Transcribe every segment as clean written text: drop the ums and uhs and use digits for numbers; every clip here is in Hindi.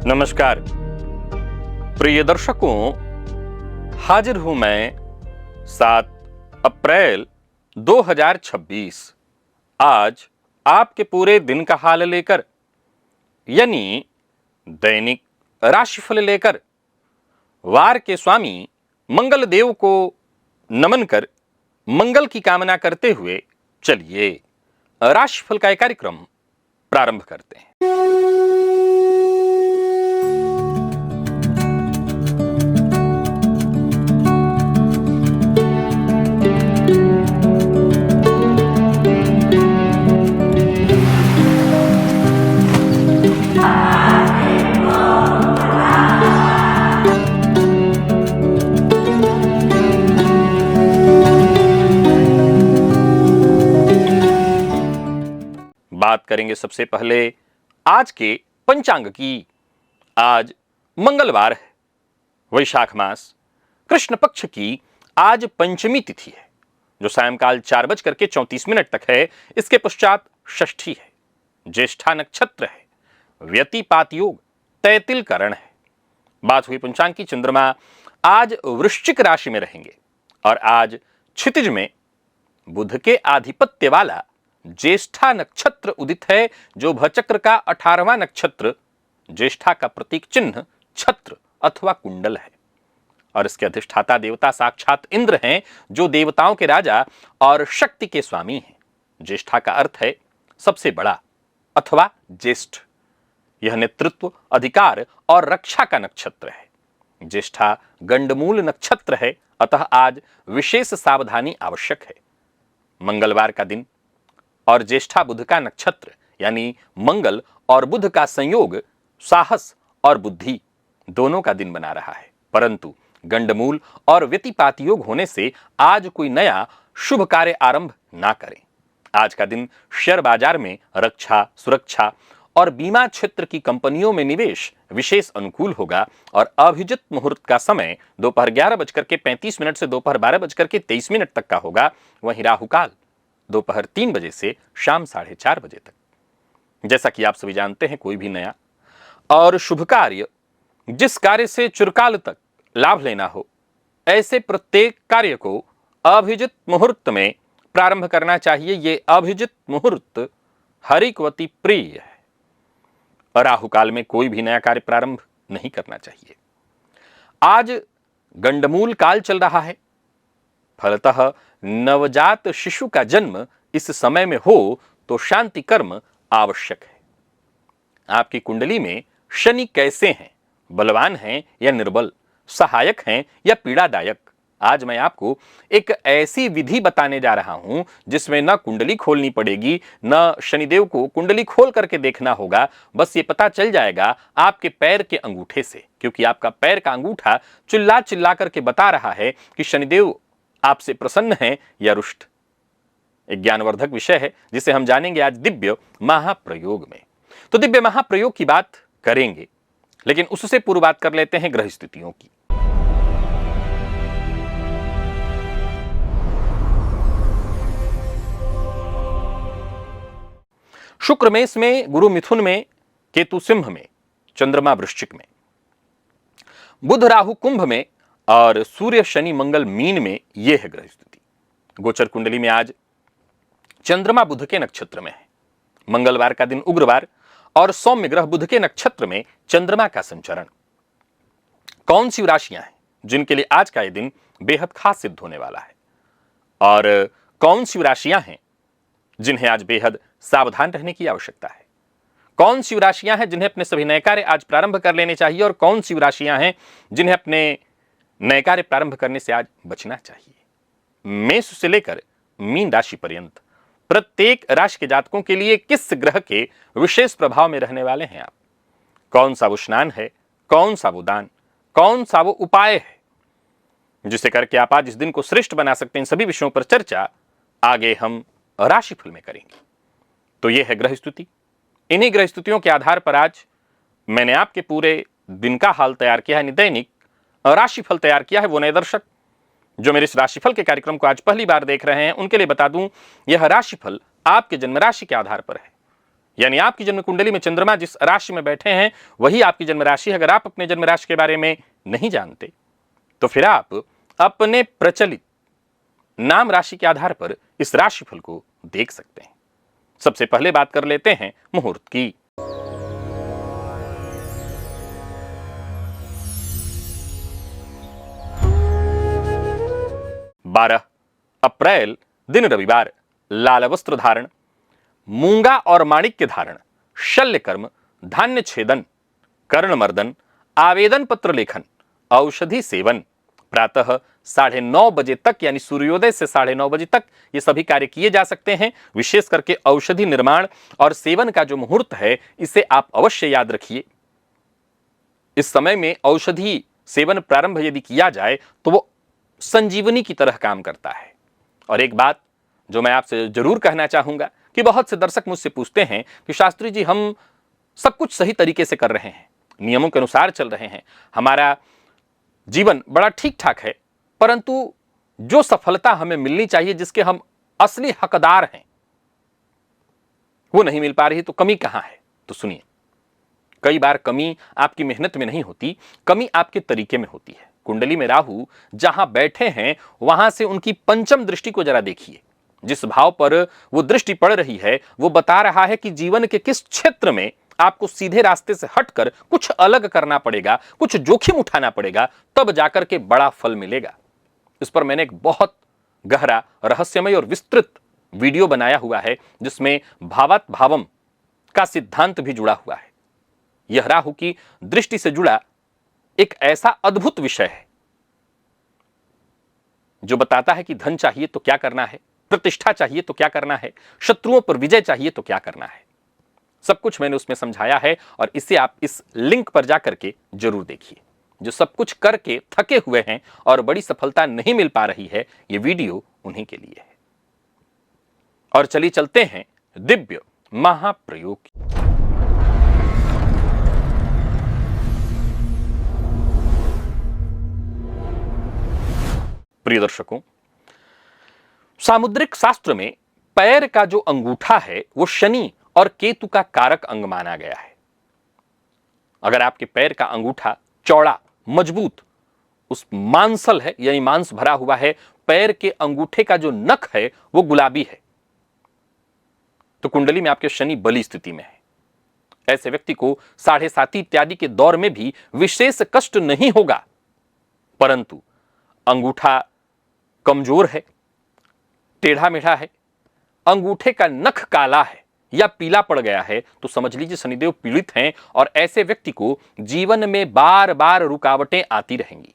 नमस्कार प्रिय दर्शकों, हाजिर हूं मैं 7 अप्रैल 2026 आज आपके पूरे दिन का हाल लेकर, यानी दैनिक राशिफल लेकर। वार के स्वामी मंगल देव को नमन कर मंगल की कामना करते हुए चलिए राशिफल का एक कार्यक्रम प्रारंभ करते हैं। बात करेंगे सबसे पहले आज के पंचांग की। आज मंगलवार है, वैशाख मास कृष्ण पक्ष की आज पंचमी तिथि है, जो सायंकाल 4:34 तक है। इसके पश्चात षष्ठी है, ज्येष्ठा नक्षत्र है, व्यतिपात योग, तैतिल करण है। बात हुई पंचांग की। चंद्रमा आज वृश्चिक राशि में रहेंगे और आज क्षितिज में बुध के आधिपत्य वाला ज्येष्ठा नक्षत्र उदित है, जो भचक्र का 18वां नक्षत्र, ज्येष्ठा का प्रतीक चिन्ह छत्र अथवा कुंडल है। और इसके अधिष्ठाता देवता साक्षात इंद्र हैं, जो देवताओं के राजा और शक्ति के स्वामी हैं। ज्येष्ठा का अर्थ है सबसे बड़ा अथवा ज्येष्ठ। यह नेतृत्व, अधिकार और रक्षा का नक्षत्र है। ज्येष्ठा गंडमूल नक्षत्र है, अतः आज विशेष सावधानी आवश्यक है। मंगलवार का दिन और ज्येष्ठा बुध का नक्षत्र, यानी मंगल और बुध का संयोग साहस और बुद्धि दोनों का दिन बना रहा है। परंतु गंडमूल और व्यतिपात योग होने से आज कोई नया शुभ कार्य आरंभ ना करें। आज का दिन शेयर बाजार में रक्षा, सुरक्षा और बीमा क्षेत्र की कंपनियों में निवेश विशेष अनुकूल होगा। और अभिजित मुहूर्त का समय दोपहर 11:35 से दोपहर 12:23 तक का होगा। वहीं राहुकाल दोपहर 3 बजे से शाम 4:30 बजे तक। जैसा कि आप सभी जानते हैं, कोई भी नया और शुभ कार्य, जिस कार्य से चिरकाल तक लाभ लेना हो, ऐसे प्रत्येक कार्य को अभिजित मुहूर्त में प्रारंभ करना चाहिए। ये अभिजित मुहूर्त हरिकवती प्रिय है। राहुकाल में कोई भी नया कार्य प्रारंभ नहीं करना चाहिए। आज गंडमूल काल चल रहा है, फलतः नवजात शिशु का जन्म इस समय में हो तो शांति कर्म आवश्यक है। आपकी कुंडली में शनि कैसे हैं? बलवान हैं या निर्बल? सहायक हैं या पीड़ादायक? आज मैं आपको एक ऐसी विधि बताने जा रहा हूं जिसमें न कुंडली खोलनी पड़ेगी, न शनिदेव को कुंडली खोल करके देखना होगा। बस ये पता चल जाएगा आपके पैर के अंगूठे से, क्योंकि आपका पैर का अंगूठा चिल्ला चिल्ला करके बता रहा है कि शनिदेव आपसे प्रसन्न है या रुष्ट। एक ज्ञानवर्धक विषय है जिसे हम जानेंगे आज दिव्य महाप्रयोग में। तो दिव्य महाप्रयोग की बात करेंगे, लेकिन उससे पूर्व बात कर लेते हैं ग्रह स्थितियों की। शुक्र मेष में, गुरु मिथुन में, केतु सिंह में, चंद्रमा वृश्चिक में, बुध राहु कुंभ में और सूर्य शनि मंगल मीन में। यह है ग्रह स्थिति। गोचर कुंडली में आज चंद्रमा बुध के नक्षत्र में है। मंगलवार का दिन उग्रवार और सौम्य ग्रह बुध के नक्षत्र में चंद्रमा का संचरण। कौन सी राशियां हैं जिनके लिए आज का यह दिन बेहद खास सिद्ध होने वाला है, और कौन सी राशियां हैं जिन्हें आज बेहद सावधान रहने की आवश्यकता है? कौन सी राशियां हैं जिन्हें अपने सभी नए कार्य आज प्रारंभ कर लेने चाहिए, और कौन सी राशियां हैं जिन्हें अपने नए कार्य प्रारंभ करने से आज बचना चाहिए? मेष से लेकर मीन राशि पर्यंत प्रत्येक राशि के जातकों के लिए किस ग्रह के विशेष प्रभाव में रहने वाले हैं आप? कौन सा वो स्नान है, कौन सा वो दान, कौन सा वो उपाय है जिसे करके आप आज इस दिन को श्रेष्ठ बना सकते हैं? इन सभी विषयों पर चर्चा आगे हम राशिफल में करेंगे। तो यह है ग्रह स्थिति। इन्हीं ग्रह स्थितियों के आधार पर आज मैंने आपके पूरे दिन का हाल तैयार किया है, दैनिक राशिफल तैयार किया है। वो नए दर्शक जो मेरे इस राशिफल के कार्यक्रम को आज पहली बार देख रहे हैं, उनके लिए बता दूं, यह राशिफल आपके जन्म राशि के आधार पर है। यानी आपकी जन्म कुंडली में चंद्रमा जिस राशि में बैठे हैं वही आपकी जन्म राशि है। अगर आप अपने जन्म राशि के बारे में नहीं जानते तो फिर आप अपने प्रचलित नाम राशि के आधार पर इस राशिफल को देख सकते हैं। सबसे पहले बात कर लेते हैं मुहूर्त की। 12 अप्रैल दिन रविवार, लाल वस्त्र धारण, मूंगा और माणिक्य धारण, शल्य कर्म, धान्य छेदन, कर्ण मर्दन, आवेदन पत्र लेखन, औषधि सेवन। प्रातः 9:30 बजे तक यानी सूर्योदय से 9:30 बजे तक ये सभी कार्य किए जा सकते हैं। विशेष करके औषधि निर्माण और सेवन का जो मुहूर्त है इसे आप अवश्य याद रखिए। इस समय में औषधि सेवन प्रारंभ यदि किया जाए तो वो संजीवनी की तरह काम करता है। और एक बात जो मैं आपसे जरूर कहना चाहूंगा कि बहुत से दर्शक मुझसे पूछते हैं कि शास्त्री जी हम सब कुछ सही तरीके से कर रहे हैं, नियमों के अनुसार चल रहे हैं, हमारा जीवन बड़ा ठीक ठाक है, परंतु जो सफलता हमें मिलनी चाहिए, जिसके हम असली हकदार हैं, वो नहीं मिल पा रही, तो कमी कहां है? तो सुनिए, कई बार कमी आपकी मेहनत में नहीं होती, कमी आपके तरीके में होती है। कुंडली में राहु जहां बैठे हैं वहां से उनकी पंचम दृष्टि को जरा देखिए। जिस भाव पर वो दृष्टि पड़ रही है वो बता रहा है कि जीवन के किस क्षेत्र में आपको सीधे रास्ते से हटकर कुछ अलग करना पड़ेगा, कुछ जोखिम उठाना पड़ेगा, तब जाकर के बड़ा फल मिलेगा। इस पर मैंने एक बहुत गहरा, रहस्यमय और विस्तृत वीडियो बनाया हुआ है जिसमें भावात भावम का सिद्धांत भी जुड़ा हुआ है। यह राहु की दृष्टि से जुड़ा एक ऐसा अद्भुत विषय है जो बताता है कि धन चाहिए तो क्या करना है, प्रतिष्ठा चाहिए तो क्या करना है, शत्रुओं पर विजय चाहिए तो क्या करना है। सब कुछ मैंने उसमें समझाया है और इसे आप इस लिंक पर जाकर के जरूर देखिए। जो सब कुछ करके थके हुए हैं और बड़ी सफलता नहीं मिल पा रही है, ये वीडियो उन्हीं के लिए है। और चलिए चलते हैं दिव्य महाप्रयोग की। प्रिय दर्शकों, सामुद्रिक शास्त्र में पैर का जो अंगूठा है वो शनि और केतु का कारक अंग माना गया है। अगर आपके पैर का अंगूठा चौड़ा, मजबूत, उस मांसल है यानी मांस भरा हुआ है, पैर के अंगूठे का जो नख है वो गुलाबी है, तो कुंडली में आपके शनि बली स्थिति में है। ऐसे व्यक्ति को 7.5 इत्यादि के दौर में भी विशेष कष्ट नहीं होगा, परंतु अंगूठा कमजोर है, टेढ़ा मेढ़ा है, अंगूठे का नख काला है या पीला पड़ गया है, तो समझ लीजिए शनिदेव पीड़ित हैं और ऐसे व्यक्ति को जीवन में बार बार रुकावटें आती रहेंगी।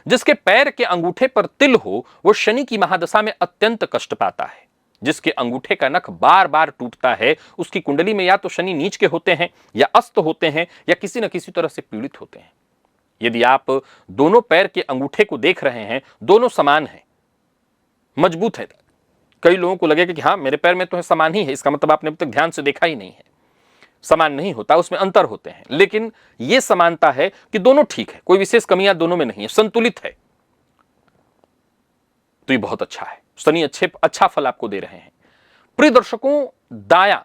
जिसके पैर के अंगूठे पर तिल हो वो शनि की महादशा में अत्यंत कष्ट पाता है। जिसके अंगूठे का नख बार बार टूटता है उसकी कुंडली में या तो शनि नीच के होते हैं या अस्त होते हैं या किसी न किसी तरह से पीड़ित होते हैं। यदि आप दोनों पैर के अंगूठे को देख रहे हैं, दोनों समान हैं, मजबूत है, कई लोगों को लगेगा कि हाँ मेरे पैर में तो है, समान ही है, इसका मतलब आपने अब तक ध्यान से देखा ही नहीं है। समान नहीं होता, उसमें अंतर होते हैं, लेकिन यह समानता है कि दोनों ठीक है, कोई विशेष कमियां दोनों में नहीं है, संतुलित है, तो ये बहुत अच्छा है। शनि अच्छा फल आपको दे रहे हैं। प्रिय दर्शकों, दाया,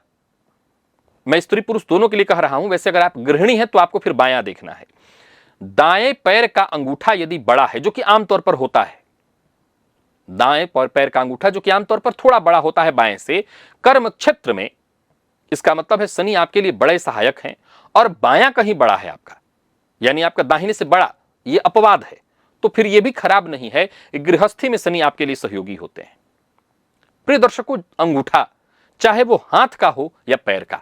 मैं स्त्री पुरुष दोनों के लिए कह रहा हूं, वैसे अगर आप गृहिणी हैं तो आपको फिर बायां देखना है। दाएं पैर का अंगूठा यदि बड़ा है, जो कि आमतौर पर होता है, दाएं पैर का अंगूठा जो कि आमतौर पर थोड़ा बड़ा होता है बाएं से, कर्म क्षेत्र में, इसका मतलब है शनि आपके लिए बड़े सहायक हैं। और बायां कहीं बड़ा है आपका, यानी आपका दाहिने से बड़ा, यह अपवाद है, तो फिर यह भी खराब नहीं है। गृहस्थी में शनि आपके लिए सहयोगी होते हैं। प्रिय दर्शकों, अंगूठा चाहे वो हाथ का हो या पैर का,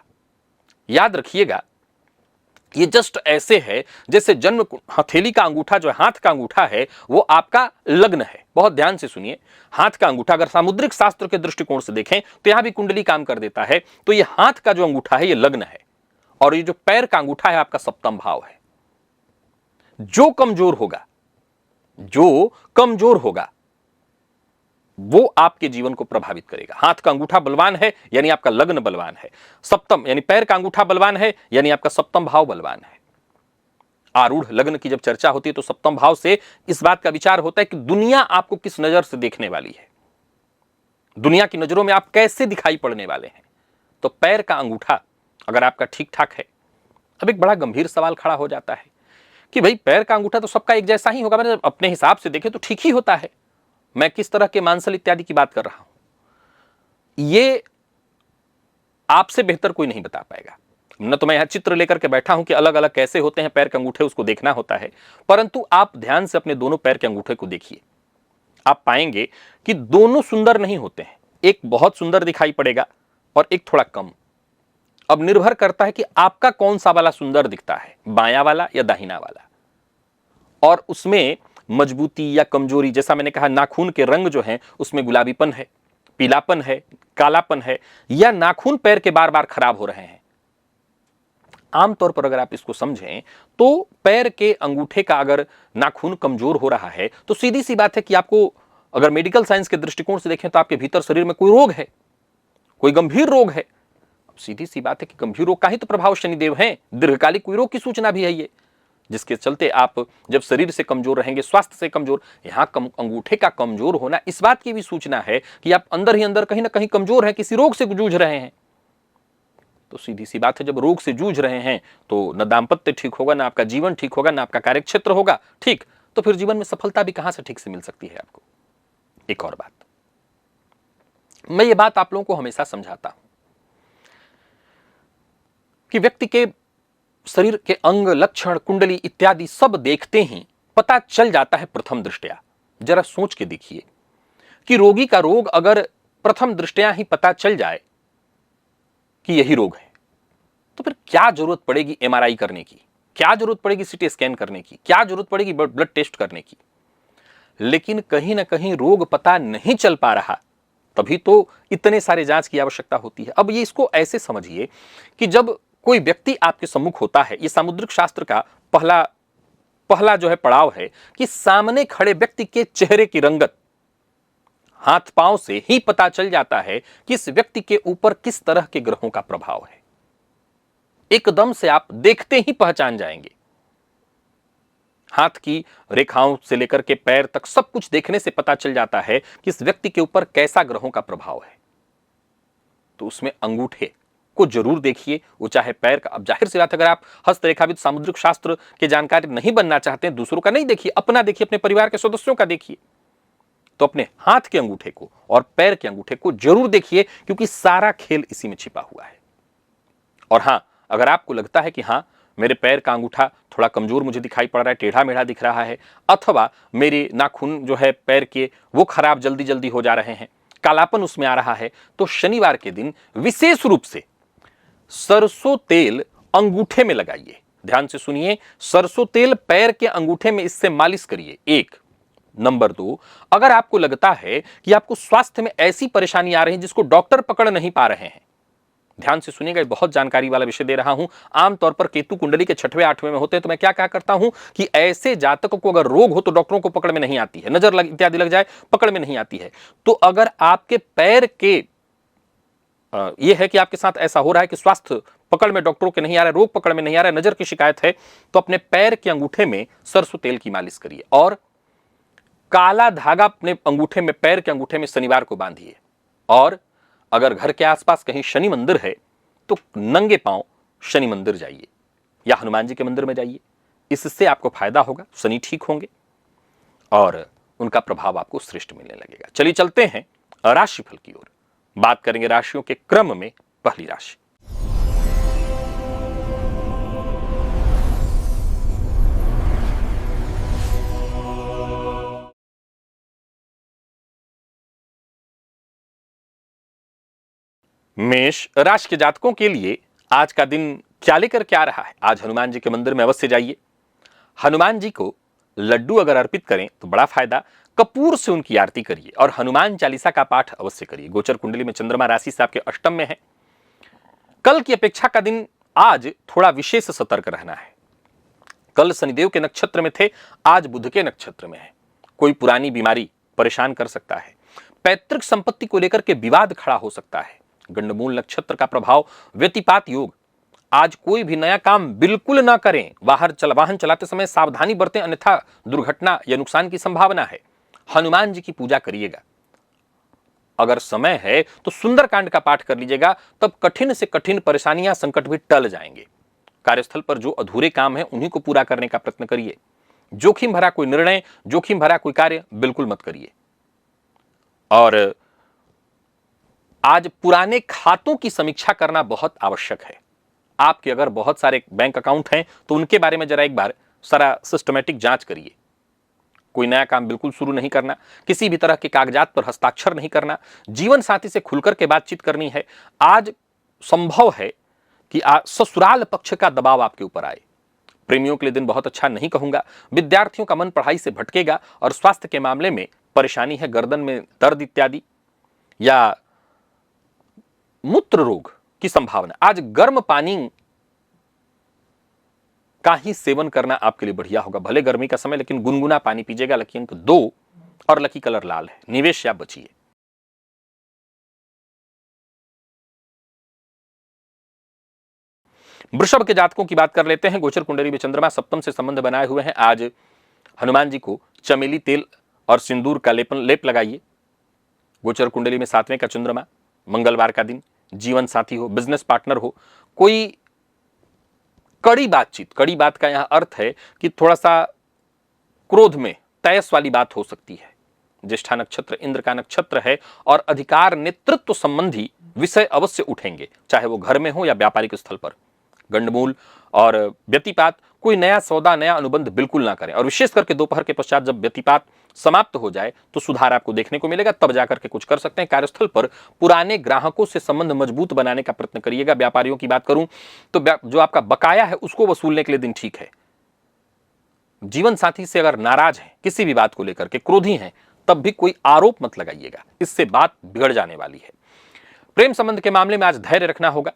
याद रखिएगा ये जस्ट ऐसे है जैसे जन्म हथेली का अंगूठा जो हाथ का अंगूठा है वो आपका लग्न है। बहुत ध्यान से सुनिए, हाथ का अंगूठा अगर सामुद्रिक शास्त्र के दृष्टिकोण से देखें तो यहां भी कुंडली काम कर देता है, तो ये हाथ का जो अंगूठा है ये लग्न है, और ये जो पैर का अंगूठा है आपका सप्तम भाव है। जो कमजोर होगा वो आपके जीवन को प्रभावित करेगा। हाथ का अंगूठा बलवान है यानी आपका लग्न बलवान है, सप्तम यानी पैर का अंगूठा बलवान है यानी आपका सप्तम भाव बलवान है। आरूढ़ लग्न की जब चर्चा होती है तो सप्तम भाव से इस बात का विचार होता है कि दुनिया आपको किस नजर से देखने वाली है, दुनिया की नजरों में आप कैसे दिखाई पड़ने वाले हैं। तो पैर का अंगूठा अगर आपका ठीक ठाक है। अब एक बड़ा गंभीर सवाल खड़ा हो जाता है कि भाई पैर का अंगूठा तो सबका एक जैसा ही होगा, मैंने अपने हिसाब से देखे तो ठीक ही होता है, मैं किस तरह के मांसल इत्यादि की बात कर रहा हूं, ये आपसे बेहतर कोई नहीं बता पाएगा। न तो मैं यहां चित्र लेकर के बैठा हूं कि अलग अलग कैसे होते हैं पैर के अंगूठे, उसको देखना होता है, परंतु आप ध्यान से अपने दोनों पैर के अंगूठे को देखिए, आप पाएंगे कि दोनों सुंदर नहीं होते हैं, एक बहुत सुंदर दिखाई पड़ेगा और एक थोड़ा कम। अब निर्भर करता है कि आपका कौन सा वाला सुंदर दिखता है, बायां वाला या दाहिना वाला, और उसमें मजबूती या कमजोरी, जैसा मैंने कहा नाखून के रंग जो है उसमें गुलाबीपन है, पीलापन है, कालापन है, या नाखून पैर के बार बार खराब हो रहे हैं। आमतौर पर अगर आप इसको समझें तो पैर के अंगूठे का अगर नाखून कमजोर हो रहा है तो सीधी सी बात है कि आपको, अगर मेडिकल साइंस के दृष्टिकोण से देखें तो आपके भीतर शरीर में कोई रोग है, कोई गंभीर रोग है। अब सीधी सी बात है कि गंभीर रोग का ही तो प्रभाव शनिदेव है, दीर्घकालिक कोई रोग की सूचना भी है ये, जिसके चलते आप जब शरीर से कमजोर रहेंगे, स्वास्थ्य से कमजोर, यहां अंगूठे का कमजोर होना इस बात की भी सूचना है कि आप अंदर ही अंदर कहीं ना कहीं कमजोर हैं, किसी रोग से जूझ रहे हैं। तो सीधी सी बात है, जब रोग से जूझ रहे हैं तो न दाम्पत्य ठीक होगा, ना आपका जीवन ठीक होगा, ना आपका कार्यक्षेत्र होगा ठीक, तो फिर जीवन में सफलता भी कहां से ठीक से मिल सकती है आपको। एक और बात, मैं ये बात आप लोगों को हमेशा समझाता हूं कि व्यक्ति के शरीर के अंग, लक्षण, कुंडली इत्यादि सब देखते ही पता चल जाता है प्रथम दृष्टया। जरा सोच के देखिए कि रोगी का रोग अगर प्रथम दृष्टया ही पता चल जाए कि यही रोग है, तो फिर क्या जरूरत पड़ेगी एमआरआई करने की, क्या जरूरत पड़ेगी सीटी स्कैन करने की, क्या जरूरत पड़ेगी ब्लड टेस्ट करने की। लेकिन कहीं ना कहीं रोग पता नहीं चल पा रहा, तभी तो इतने सारे जांच की आवश्यकता होती है। अब ये इसको ऐसे समझिए कि जब कोई व्यक्ति आपके सम्मुख होता है, ये सामुद्रिक शास्त्र का पहला जो है पड़ाव है कि सामने खड़े व्यक्ति के चेहरे की रंगत, हाथ पांव से ही पता चल जाता है कि इस व्यक्ति के ऊपर किस तरह के ग्रहों का प्रभाव है। एकदम से आप देखते ही पहचान जाएंगे, हाथ की रेखाओं से लेकर के पैर तक सब कुछ देखने से पता चल जाता है कि इस व्यक्ति के ऊपर कैसा ग्रहों का प्रभाव है। तो उसमें अंगूठे को जरूर देखिए, वो चाहे पैर का। अब जाहिर सी बात, अगर आप हस्तरेखाविद सामुद्रिक शास्त्र के जानकारी नहीं बनना चाहते हैं, दूसरों का नहीं देखिए, अपना देखिए, अपने परिवार के सदस्यों का देखिए, तो अपने हाथ के अंगूठे को और पैर के अंगूठे को जरूर देखिए, क्योंकि सारा खेल इसी में छिपा हुआ है। और हां, अगर आपको लगता है कि हां मेरे पैर का अंगूठा थोड़ा कमजोर मुझे दिखाई पड़ रहा है, टेढ़ा मेढ़ा दिख रहा है, अथवा मेरे नाखून जो है पैर के वो खराब जल्दी जल्दी हो जा रहे हैं, कालापन उसमें आ रहा है, तो शनिवार के दिन विशेष रूप से सरसों तेल अंगूठे में लगाइए। ध्यान से सुनिए, सरसों तेल पैर के अंगूठे में इससे मालिश करिए। एक नंबर 2, अगर आपको लगता है कि आपको स्वास्थ्य में ऐसी परेशानी आ रही है जिसको डॉक्टर पकड़ नहीं पा रहे हैं, ध्यान से सुनिएगा, बहुत जानकारी वाला विषय दे रहा हूं। आमतौर पर केतु कुंडली के 6वें 8वें में होते हैं, तो मैं क्या करता हूं कि ऐसे जातकों को अगर रोग हो तो डॉक्टरों को पकड़ में नहीं आती है, नजर लग इत्यादि लग जाए पकड़ में नहीं आती है। तो अगर आपके पैर के यह है कि आपके साथ ऐसा हो रहा है कि स्वास्थ्य पकड़ में डॉक्टरों के नहीं आ रहा है, रोग पकड़ में नहीं आ रहा है, नजर की शिकायत है, तो अपने पैर के अंगूठे में सरसों तेल की मालिश करिए और काला धागा अपने अंगूठे में, पैर के अंगूठे में शनिवार को बांधिए। और अगर घर के आसपास कहीं शनि मंदिर है तो नंगे पांव शनि मंदिर जाइए या हनुमान जी के मंदिर में जाइए, इससे आपको फायदा होगा, शनि ठीक होंगे और उनका प्रभाव आपको श्रेष्ठ मिलने लगेगा। चलिए चलते हैं राशिफल की ओर, बात करेंगे राशियों के क्रम में। पहली राशि मेष राशि के जातकों के लिए आज का दिन क्या लेकर क्या रहा है। आज हनुमान जी के मंदिर में अवश्य जाइए, हनुमान जी को लड्डू अगर अर्पित करें तो बड़ा फायदा, कपूर से उनकी आरती करिए और हनुमान चालीसा का पाठ अवश्य करिए। गोचर कुंडली में चंद्रमा राशि से आपके अष्टम में है। कल की अपेक्षा का दिन आज थोड़ा विशेष सतर्क रहना है। कल शनिदेव के नक्षत्र में थे, आज बुध के नक्षत्र में है। कोई पुरानी बीमारी परेशान कर सकता है, पैतृक संपत्ति को लेकर के विवाद खड़ा हो सकता है। गंडमूल नक्षत्र का प्रभाव, व्यतिपात योग। आज कोई भी नया काम बिल्कुल ना करें, वाहन चलाते समय सावधानी बरतें, अन्यथा दुर्घटना या नुकसान की संभावना है। हनुमान जी की पूजा करिएगा। अगर समय है तो सुंदरकांड का पाठ कर लीजिएगा, तब कठिन से कठिन परेशानियां, संकट भी टल जाएंगे। कार्यस्थल पर जो अधूरे काम है उन्हीं को पूरा करने का प्रयत्न करिए। जोखिम भरा कोई निर्णय, जोखिम भरा कोई कार्य बिल्कुल मत करिए। और आज पुराने खातों की समीक्षा करना बहुत आवश्यक है। आपके अगर बहुत सारे बैंक अकाउंट हैं तो उनके बारे में जरा एक बार सारा सिस्टमैटिक जांच करिए। कोई नया काम बिल्कुल शुरू नहीं करना, किसी भी तरह के कागजात पर हस्ताक्षर नहीं करना, जीवन साथी से खुलकर के बातचीत करनी है। आज संभव है कि ससुराल पक्ष का दबाव आपके ऊपर आए। प्रेमियों के लिए दिन बहुत अच्छा नहीं कहूंगा। विद्यार्थियों का मन पढ़ाई से भटकेगा और स्वास्थ्य के मामले में परेशानी है, गर्दन में दर्द इत्यादि या मूत्र रोग की संभावना। आज गर्म पानी का ही सेवन करना आपके लिए बढ़िया होगा। भले गर्मी का समय, लेकिन गुनगुना पानी पीजिएगा। लकी अंक 2 और लकी कलर लाल है। निवेश से आप बचिए। वृषभ के जातकों की बात कर लेते हैं। गोचर कुंडली में चंद्रमा सप्तम से संबंध बनाए हुए हैं। आज हनुमान जी को चमेली तेल और सिंदूर का लेप लगाइए। गोचर कुंडली में 7वें का चंद्रमा, मंगलवार का दिन, जीवन साथी हो, बिजनेस पार्टनर हो, कोई कड़ी बातचीत, कड़ी बात का यहां अर्थ है कि थोड़ा सा क्रोध में तयस वाली बात हो सकती है। ज्येष्ठा नक्षत्र इंद्र का नक्षत्र है और अधिकार नेतृत्व संबंधी विषय अवश्य उठेंगे, चाहे वो घर में हो या व्यापारिक स्थल पर। गंडमूल और व्यतिपात, कोई नया सौदा, नया अनुबंध बिल्कुल ना करें। और विशेष करके दोपहर के पश्चात जब व्यतिपात समाप्त हो जाए तो सुधार आपको देखने को मिलेगा, तब जाकर के कुछ कर सकते हैं। कार्यस्थल पर पुराने ग्राहकों से संबंध मजबूत बनाने का प्रयत्न करिएगा। व्यापारियों की बात करूं तो जो आपका बकाया है उसको वसूलने के लिए दिन ठीक है। जीवन साथी से अगर नाराज हैं, किसी भी बात को लेकर के क्रोधी हैं, तब भी कोई आरोप मत लगाइएगा, इससे बात बिगड़ जाने वाली है। प्रेम संबंध के मामले में आज धैर्य रखना होगा।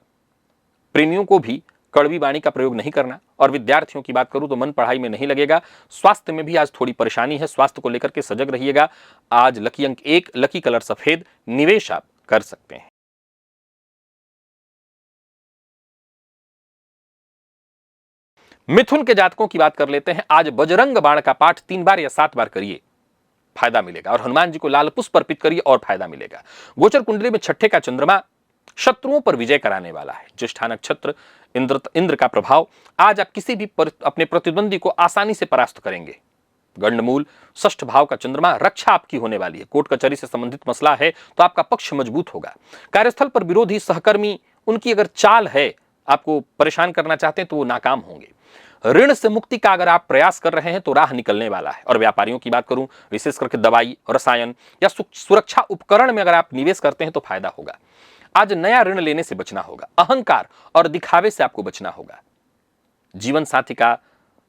प्रेमियों को भी कड़वी वाणी का प्रयोग नहीं करना। और विद्यार्थियों की बात करूं तो मन पढ़ाई में नहीं लगेगा। स्वास्थ्य में भी आज थोड़ी परेशानी है, स्वास्थ्य को लेकर के सजग रहिएगा। आज लकी अंक 1, लकी कलर सफेद, निवेश आप कर सकते हैं। मिथुन के जातकों की बात कर लेते हैं। आज बजरंग बाण का पाठ 3 बार या 7 बार करिए, फायदा मिलेगा। और हनुमान जी को लाल पुष्प अर्पित करिए और फायदा मिलेगा। गोचर कुंडली में 6ठे का चंद्रमा शत्रुओं पर विजय कराने वाला है। ज्येष्ठा नक्षत्र इंद्र का प्रभाव, आज आप किसी भी अपने प्रतिद्वंदी को आसानी से परास्त करेंगे। गंडमूल 6ठ भाव का चंद्रमा, रक्षा आपकी होने वाली है। कोर्ट कचहरी से संबंधित मसला है तो आपका पक्ष मजबूत होगा। कार्यस्थल पर विरोधी सहकर्मी, उनकी अगर चाल है, आपको परेशान करना चाहते हैं तो वो नाकाम होंगे। ऋण से मुक्ति का अगर आप प्रयास कर रहे हैं तो राह निकलने वाला है। और व्यापारियों की बात करूं, विशेष करके दवाई, रसायन या सुरक्षा उपकरण में अगर आप निवेश करते हैं तो फायदा होगा। आज नया ऋण लेने से बचना होगा। अहंकार और दिखावे से आपको बचना होगा। जीवन साथी का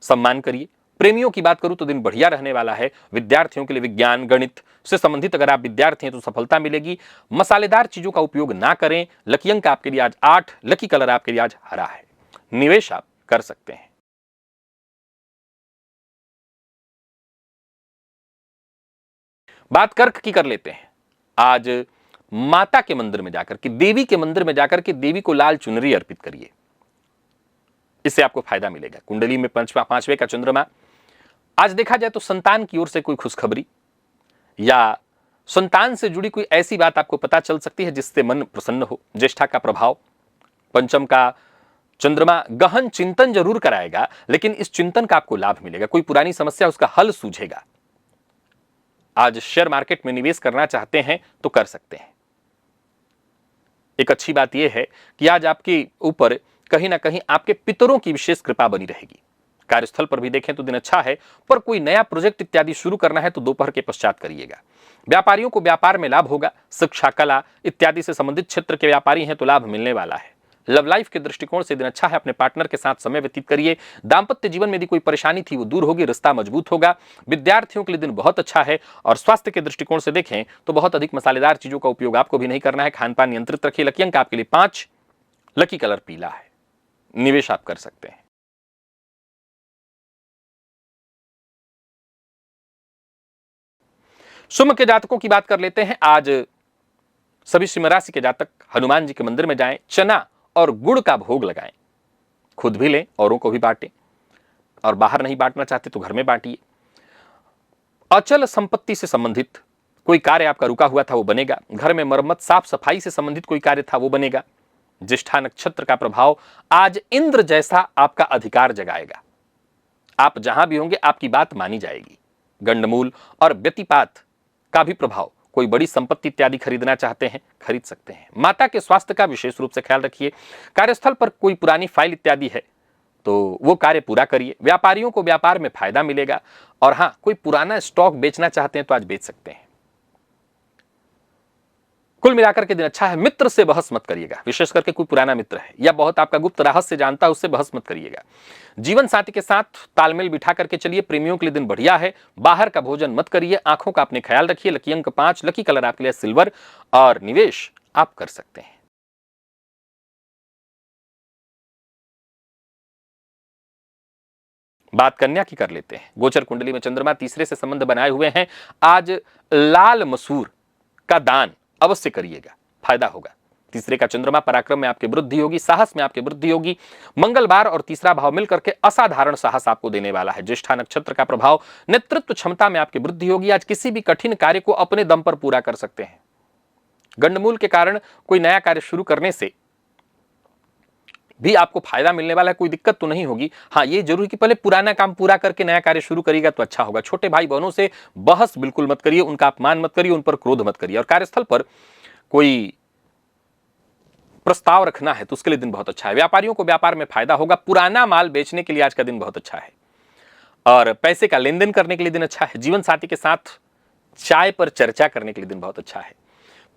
सम्मान करिए। प्रेमियों की बात करूं तो दिन बढ़िया रहने वाला है। विद्यार्थियों के लिए विज्ञान, गणित से संबंधित अगर आप विद्यार्थी हैं तो सफलता मिलेगी। मसालेदार चीजों का उपयोग ना करें। लकी अंक आपके लिए आज 8, लकी कलर आपके लिए आज हरा है। निवेश आप कर सकते हैं। बात कर्क की कर लेते हैं। आज माता के मंदिर में जाकर के, देवी के मंदिर में जाकर के देवी को लाल चुनरी अर्पित करिए, इससे आपको फायदा मिलेगा। कुंडली में 5वें का चंद्रमा, आज देखा जाए तो संतान की ओर से कोई खुशखबरी या संतान से जुड़ी कोई ऐसी बात आपको पता चल सकती है जिससे मन प्रसन्न हो। ज्येष्ठा का प्रभाव, 5म का चंद्रमा गहन चिंतन जरूर कराएगा, लेकिन इस चिंतन का आपको लाभ मिलेगा। कोई पुरानी समस्या, उसका हल सूझेगा। आज शेयर मार्केट में निवेश करना चाहते हैं तो कर सकते हैं। एक अच्छी बात यह है कि आज आपके ऊपर कहीं ना कहीं आपके पितरों की विशेष कृपा बनी रहेगी। कार्यस्थल पर भी देखें तो दिन अच्छा है, पर कोई नया प्रोजेक्ट इत्यादि शुरू करना है तो दोपहर के पश्चात करिएगा। व्यापारियों को व्यापार में लाभ होगा। शिक्षा, कला इत्यादि से संबंधित क्षेत्र के व्यापारी हैं तो लाभ मिलने वाला है। लव लाइफ के दृष्टिकोण से दिन अच्छा है। अपने पार्टनर के साथ समय व्यतीत करिए। दांपत्य जीवन में यदि कोई परेशानी थी वो दूर होगी, रिश्ता मजबूत होगा। विद्यार्थियों के लिए दिन बहुत अच्छा है। और स्वास्थ्य के दृष्टिकोण से देखें तो बहुत अधिक मसालेदार चीजों का उपयोग आपको भी नहीं करना है। खान पान नियंत्रित रखिए। लकी अंक आपके लिए 5, लकी कलर पीला है। निवेश आप कर सकते हैं। सिंह के जातकों की बात कर लेते हैं। आज सभी सिंह राशि के जातक हनुमान जी के मंदिर में जाएं, चना और गुड़ का भोग लगाएं। खुद भी लें, औरों को भी बांटें। और बाहर नहीं बांटना चाहते तो घर में बांटिए। अचल संपत्ति से संबंधित कोई कार्य आपका रुका हुआ था वो बनेगा, घर में मरम्मत साफ सफाई से संबंधित कोई कार्य था वो बनेगा। ज्येष्ठा नक्षत्र का प्रभाव आज इंद्र जैसा आपका अधिकार जगाएगा। आप जहां भी होंगे आपकी बात मानी जाएगी। गंडमूल और व्यतिपात का भी प्रभाव, कोई बड़ी संपत्ति इत्यादि खरीदना चाहते हैं खरीद सकते हैं। माता के स्वास्थ्य का विशेष रूप से ख्याल रखिए। कार्यस्थल पर कोई पुरानी फाइल इत्यादि है तो वो कार्य पूरा करिए। व्यापारियों को व्यापार में फायदा मिलेगा। और हां, कोई पुराना स्टॉक बेचना चाहते हैं तो आज बेच सकते हैं। कुल मिलाकर के दिन अच्छा है। मित्र से बहस मत करिएगा, विशेष करके कोई पुराना मित्र है या बहुत आपका गुप्त रहस्य जानता है उससे बहस मत करिएगा। जीवन साथी के साथ तालमेल बिठा करके चलिए। प्रेमियों के लिए दिन बढ़िया है। बाहर का भोजन मत करिए। आंखों का अपने ख्याल रखिए। लकी अंक 5, लकी कलर आपके लिए सिल्वर और निवेश आप कर सकते हैं। बात कन्या की कर लेते हैं। गोचर कुंडली में चंद्रमा तीसरे से संबंध बनाए हुए हैं। आज लाल मसूर का दान अवश्य करिएगा, फायदा होगा। तीसरे का चंद्रमा पराक्रम में आपकी वृद्धि होगी, साहस में आपकी वृद्धि होगी। मंगलवार और तीसरा भाव मिलकर के असाधारण साहस आपको देने वाला है। ज्येष्ठा नक्षत्र का प्रभाव, नेतृत्व क्षमता में आपकी वृद्धि होगी। आज किसी भी कठिन कार्य को अपने दम पर पूरा कर सकते हैं। गंडमूल के कारण कोई नया कार्य शुरू करने से भी आपको फायदा मिलने वाला है। कोई दिक्कत तो नहीं होगी। हाँ, ये जरूर कि पहले पुराना काम पूरा करके नया कार्य शुरू करिएगा तो अच्छा होगा। छोटे भाई बहनों से बहस बिल्कुल मत करिए, उनका अपमान मत करिए, उन पर क्रोध मत करिए। और कार्यस्थल पर कोई प्रस्ताव रखना है तो उसके लिए दिन बहुत अच्छा है। व्यापारियों को व्यापार में फायदा होगा। पुराना माल बेचने के लिए आज का दिन बहुत अच्छा है। और पैसे का लेन देन करने के लिए दिन अच्छा है। जीवन साथी के साथ चाय पर चर्चा करने के लिए दिन बहुत अच्छा है।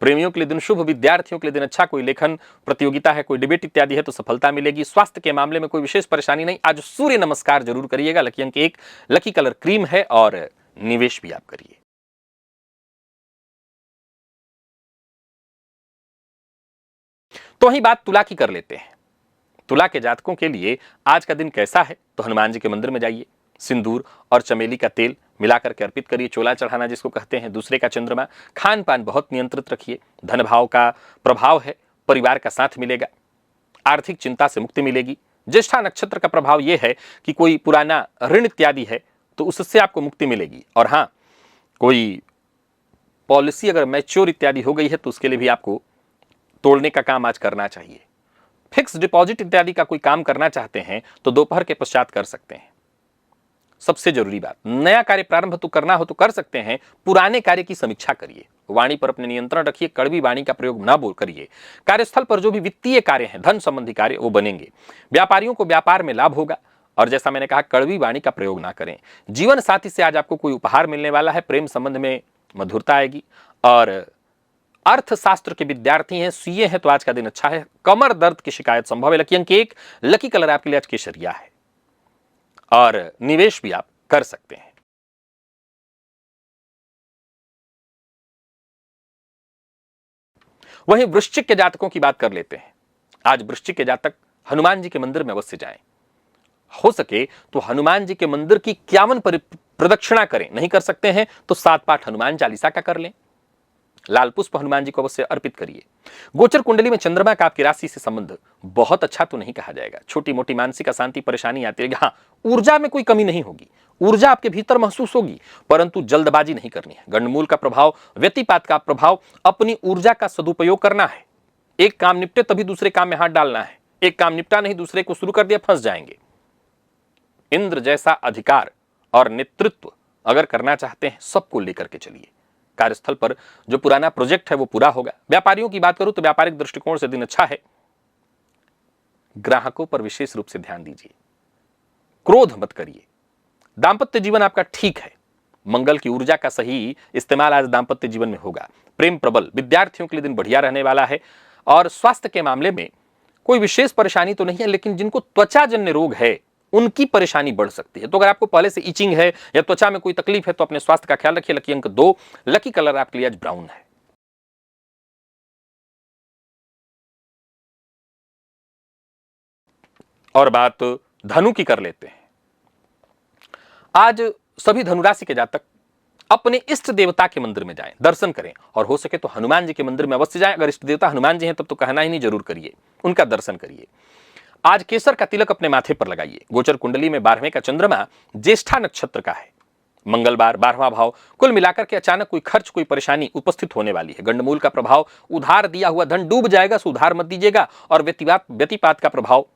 प्रेमियों के लिए दिन शुभ, विद्यार्थियों के लिए दिन अच्छा। कोई लेखन प्रतियोगिता है, कोई डिबेट इत्यादि है तो सफलता मिलेगी। स्वास्थ्य के मामले में कोई विशेष परेशानी नहीं। आज सूर्य नमस्कार जरूर करिएगा। लकी अंक 1, लकी कलर क्रीम है और निवेश भी आप करिए। तो वही बात तुला की कर लेते हैं। तुला के जातकों के लिए आज का दिन कैसा है? तो हनुमान जी के मंदिर में जाइए, सिंदूर और चमेली का तेल मिलाकर के अर्पित करिए। चोला चढ़ाना जिसको कहते हैं। दूसरे का चंद्रमा, खान पान बहुत नियंत्रित रखिए। धन भाव का प्रभाव है, परिवार का साथ मिलेगा। आर्थिक चिंता से मुक्ति मिलेगी। ज्येष्ठा नक्षत्र का प्रभाव यह है कि कोई पुराना ऋण इत्यादि है तो उससे आपको मुक्ति मिलेगी। और हाँ, कोई पॉलिसी अगर मैच्योर इत्यादि हो गई है तो उसके लिए भी आपको तोड़ने का काम आज करना चाहिए। फिक्स डिपॉजिट इत्यादि का कोई काम करना चाहते हैं तो दोपहर के पश्चात कर सकते हैं। सबसे जरूरी बात, नया कार्य प्रारंभ तो करना हो तो कर सकते हैं, पुराने कार्य की समीक्षा करिए। वाणी पर अपने नियंत्रण रखिए, कड़वी वाणी का प्रयोग ना बोल करिए। कार्यस्थल पर जो भी वित्तीय कार्य हैं, धन संबंधी कार्य, वो बनेंगे। व्यापारियों को व्यापार में लाभ होगा। और जैसा मैंने कहा, कड़वी वाणी का प्रयोग ना करें। जीवन साथी से आज आपको कोई उपहार मिलने वाला है। प्रेम संबंध में मधुरता आएगी। और अर्थशास्त्र के विद्यार्थी हैं, सीए हैं तो आज का दिन अच्छा है। कमर दर्द की शिकायत संभव है। लकी अंक 1, लकी कलर आपके लिए आज केसरिया है और निवेश भी आप कर सकते हैं। वहीं वृश्चिक के जातकों की बात कर लेते हैं। आज वृश्चिक के जातक हनुमान जी के मंदिर में अवश्य जाएं। हो सके तो हनुमान जी के मंदिर की 51 प्रदक्षिणा करें। नहीं कर सकते हैं तो 7 पाठ हनुमान चालीसा का कर लें। लाल पुष्प हनुमान जी को अवश्य अर्पित करिए। गोचर कुंडली में चंद्रमा का आपकी राशि से संबंध बहुत अच्छा तो नहीं कहा जाएगा। छोटी मोटी मानसिक अशांति परेशानी आती रहेगी। हाँ, ऊर्जा में कोई कमी नहीं होगी। ऊर्जा आपके भीतर महसूस होगी, परंतु जल्दबाजी नहीं करनी है। गंडमूल का प्रभाव, व्यतिपात का प्रभाव, अपनी ऊर्जा का सदुपयोग करना है। एक काम निपटे तभी दूसरे काम में हाथ डालना है। एक काम निपटा नहीं, दूसरे को शुरू कर दिया, फंस जाएंगे। इंद्र जैसा अधिकार और नेतृत्व अगर करना चाहते हैं, सबको लेकर के चलिए। कार्यस्थल पर जो पुराना प्रोजेक्ट है वो पूरा होगा। व्यापारियों की बात करूं तो व्यापारिक दृष्टिकोण से दिन अच्छा है। ग्राहकों पर विशेष रूप से ध्यान दीजिए। क्रोध मत करिए। दांपत्य जीवन आपका ठीक है। मंगल की ऊर्जा का सही इस्तेमाल आज दांपत्य जीवन में होगा। प्रेम प्रबल, विद्यार्थियों के लिए दिन बढ़िया रहने वाला है। और स्वास्थ्य के मामले में कोई विशेष परेशानी तो नहीं है, लेकिन जिनको त्वचा जन्य रोग है उनकी परेशानी बढ़ सकती है। तो अगर आपको पहले से इचिंग है या त्वचा में कोई तकलीफ है तो अपने स्वास्थ्य का ख्याल रखिए। लकी अंक 2, लकी कलर आपके लिए आज ब्राउन है। और बात धनु की कर लेते हैं। आज सभी धनुराशि के जातक अपने इष्ट देवता के मंदिर में जाएं, दर्शन करें। और हो सके तो हनुमान जी के मंदिर में अवश्य जाएं। अगर इष्ट देवता हनुमान जी हैं तब तो कहना ही नहीं, जरूर करिए, उनका दर्शन करिए। आज केसर का तिलक अपने माथे पर लगाइए। गोचर कुंडली में 12वें का चंद्रमा ज्येष्ठा नक्षत्र का है मंगलवार 12वां भाव, कुल मिलाकर के अचानक कोई खर्च, कोई परेशानी उपस्थित होने वाली है। गंडमूल का प्रभाव, उधार दिया हुआ धन डूब जाएगा, सो उधार मत दीजिएगा। और व्यतिपात का प्रभाव,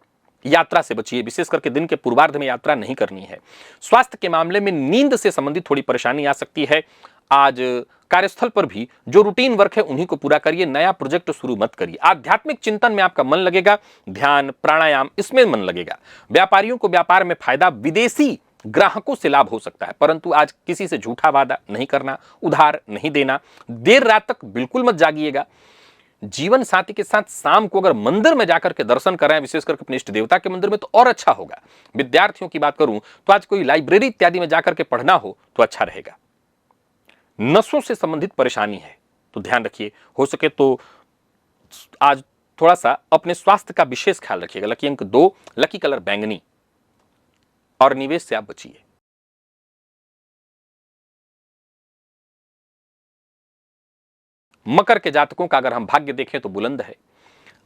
यात्रा से बचिए, विशेष करके दिन के पूर्वार्ध में यात्रा नहीं करनी है। स्वास्थ्य के मामले में नींद से संबंधित थोड़ी परेशानी आ सकती है। आज कार्यस्थल पर भी जो रूटीन वर्क है उन्हीं को पूरा करिए, नया प्रोजेक्ट शुरू मत करिए। आध्यात्मिक चिंतन में आपका मन लगेगा, ध्यान, प्राणायाम इसमें मन लगेगा। व्यापारियों को व्यापार में फायदा, विदेशी ग्राहकों से लाभ हो सकता है, परंतु आज किसी से झूठा वादा नहीं करना, उधार नहीं देना, देर रात तक बिल्कुल मत जागिएगा। जीवन साथी के साथ शाम को अगर मंदिर में जाकर के दर्शन करें, विशेष करके अपने इष्ट देवता के मंदिर में, तो और अच्छा होगा। विद्यार्थियों की बात करूं तो आज कोई लाइब्रेरी इत्यादि में जाकर के पढ़ना हो तो अच्छा रहेगा। नसों से संबंधित परेशानी है तो ध्यान रखिए, हो सके तो आज थोड़ा सा अपने स्वास्थ्य का विशेष ख्याल रखिएगा। लकी अंक 2, लकी कलर बैंगनी, और निवेश से आप बचिए। मकर के जातकों का अगर हम भाग्य देखें तो बुलंद है।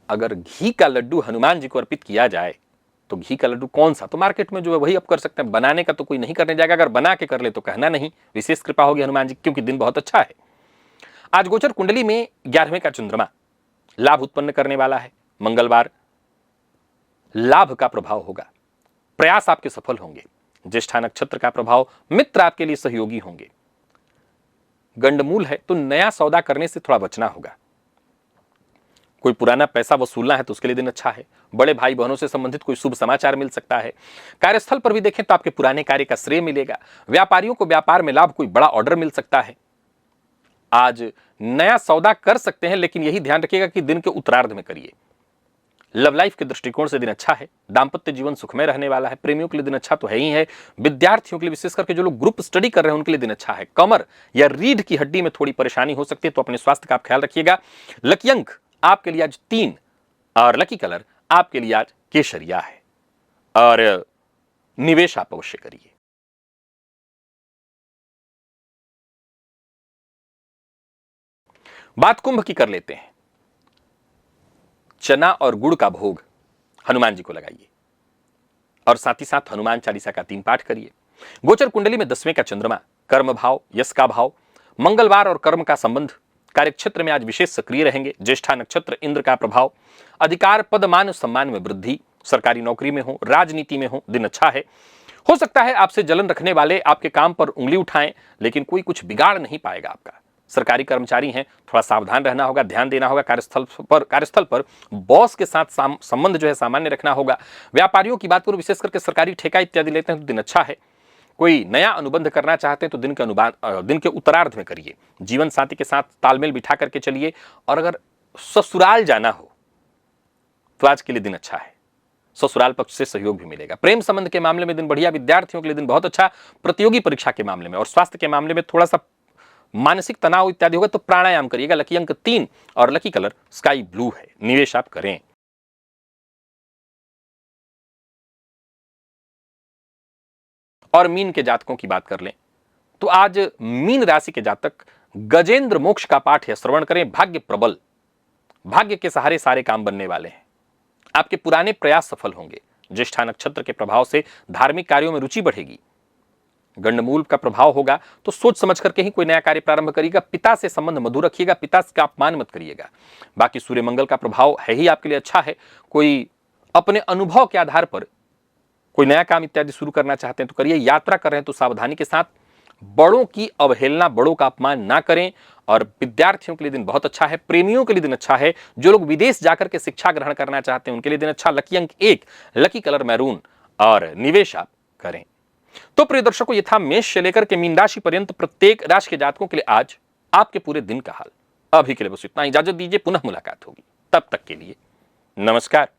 अगर घी का लड्डू हनुमान जी को अर्पित किया जाए तो घी का लड्डू कौन सा, तो मार्केट में जो है वही आप कर सकते हैं। बनाने का तो कोई नहीं करने जाएगा, अगर बना के कर ले तो कहना नहीं, विशेष कृपा होगी हनुमान जी, क्योंकि दिन बहुत अच्छा है। आज गोचर कुंडली में 11वें का चंद्रमा लाभ उत्पन्न करने वाला है। मंगलवार लाभ का प्रभाव होगा, प्रयास आपके सफल होंगे। ज्येष्ठा नक्षत्र का प्रभाव, मित्र आपके लिए सहयोगी होंगे। गंडमूल है तो नया सौदा करने से थोड़ा बचना होगा। कोई पुराना पैसा वसूलना है तो उसके लिए दिन अच्छा है। बड़े भाई बहनों से संबंधित कोई शुभ समाचार मिल सकता है। कार्यस्थल पर भी देखें तो आपके पुराने कार्य का श्रेय मिलेगा। व्यापारियों को व्यापार में लाभ, कोई बड़ा ऑर्डर मिल सकता है। आज नया सौदा कर सकते हैं, लेकिन यही ध्यान रखिएगा कि दिन के उत्तरार्ध में करिए। लव लाइफ के दृष्टिकोण से दिन अच्छा है। दाम्पत्य जीवन सुखमय रहने वाला है। प्रेमियों के लिए दिन अच्छा तो है ही है। विद्यार्थियों के लिए, विशेष करके जो लोग ग्रुप स्टडी कर रहे हैं उनके लिए दिन अच्छा है। कमर या रीढ़ की हड्डी में थोड़ी परेशानी हो सकती है, तो अपने स्वास्थ्य का आप ख्याल रखिएगा। लकी अंक आपके लिए आज 3, और लकी कलर आपके लिए आज केसरिया है। और निवेश आप अवश्य करिए। बात कुंभ की कर लेते हैं। चना और गुड़ का भोग हनुमान जी को लगाइए, और साथ ही साथ हनुमान चालीसा का 3 पाठ करिए। गोचर कुंडली में 10वें का चंद्रमा, कर्म भाव, यश का भाव, मंगलवार और कर्म का संबंध, कार्यक्षेत्र में आज विशेष सक्रिय रहेंगे। ज्येष्ठा नक्षत्र, इंद्र का प्रभाव, अधिकार, पद, मान, सम्मान में वृद्धि, सरकारी नौकरी में हो, राजनीति में हो, दिन अच्छा है। हो सकता है आपसे जलन रखने वाले आपके काम पर उंगली उठाएं, लेकिन कोई कुछ बिगाड़ नहीं पाएगा आपका। सरकारी कर्मचारी हैं, थोड़ा सावधान रहना होगा, ध्यान देना होगा। कार्यस्थल पर बॉस के साथ संबंध जो है सामान्य रखना होगा। व्यापारियों की बात करूं, विशेष करके सरकारी ठेका इत्यादि लेते हैं तो दिन अच्छा है। कोई नया अनुबंध करना चाहते हैं तो दिन के उत्तरार्ध में करिए। जीवन साथी के साथ तालमेल बिठा करके चलिए। और अगर ससुराल जाना हो तो आज के लिए दिन अच्छा है। ससुराल पक्ष से सहयोग भी मिलेगा। प्रेम संबंध के मामले में दिन बढ़िया। विद्यार्थियों के लिए दिन बहुत अच्छा। प्रतियोगी परीक्षा के मामले में और स्वास्थ्य के मामले में थोड़ा सा मानसिक तनाव इत्यादि होगा तो प्राणायाम करिएगा। लकी अंक 3 और लकी कलर स्काई ब्लू है। निवेश आप करें। और मीन के जातकों की बात कर लें तो आज मीन राशि के जातक गजेंद्र मोक्ष का पाठ या श्रवण करें। भाग्य प्रबल, भाग्य के सहारे सारे काम बनने वाले हैं। आपके पुराने प्रयास सफल होंगे। ज्येष्ठा नक्षत्र के प्रभाव से धार्मिक कार्यों में रुचि बढ़ेगी। गंडमूल का प्रभाव होगा तो सोच समझ करके ही कोई नया कार्य प्रारंभ करिएगा। पिता से संबंध मधुर रखिएगा, पिता का अपमान मत करिएगा। बाकी सूर्य मंगल का प्रभाव है ही आपके लिए अच्छा है। कोई अपने अनुभव के आधार पर कोई नया काम इत्यादि शुरू करना चाहते हैं तो करिए। यात्रा कर रहे हैं तो सावधानी के साथ, बड़ों की अवहेलना, बड़ों का अपमान ना करें। और विद्यार्थियों के लिए दिन बहुत अच्छा है। प्रेमियों के लिए दिन अच्छा है। जो लोग विदेश जाकर के शिक्षा ग्रहण करना चाहते हैं उनके लिए दिन अच्छा। लकी अंक 1, लकी कलर मैरून, और निवेश आप करें। तो प्रिय दर्शकों, ये था मेष से लेकर के मीन राशि पर्यंत प्रत्येक राशि के जातकों के लिए आज आपके पूरे दिन का हाल। अभी के लिए बस इतना। इजाजत दीजिए, पुनः मुलाकात होगी। तब तक के लिए नमस्कार।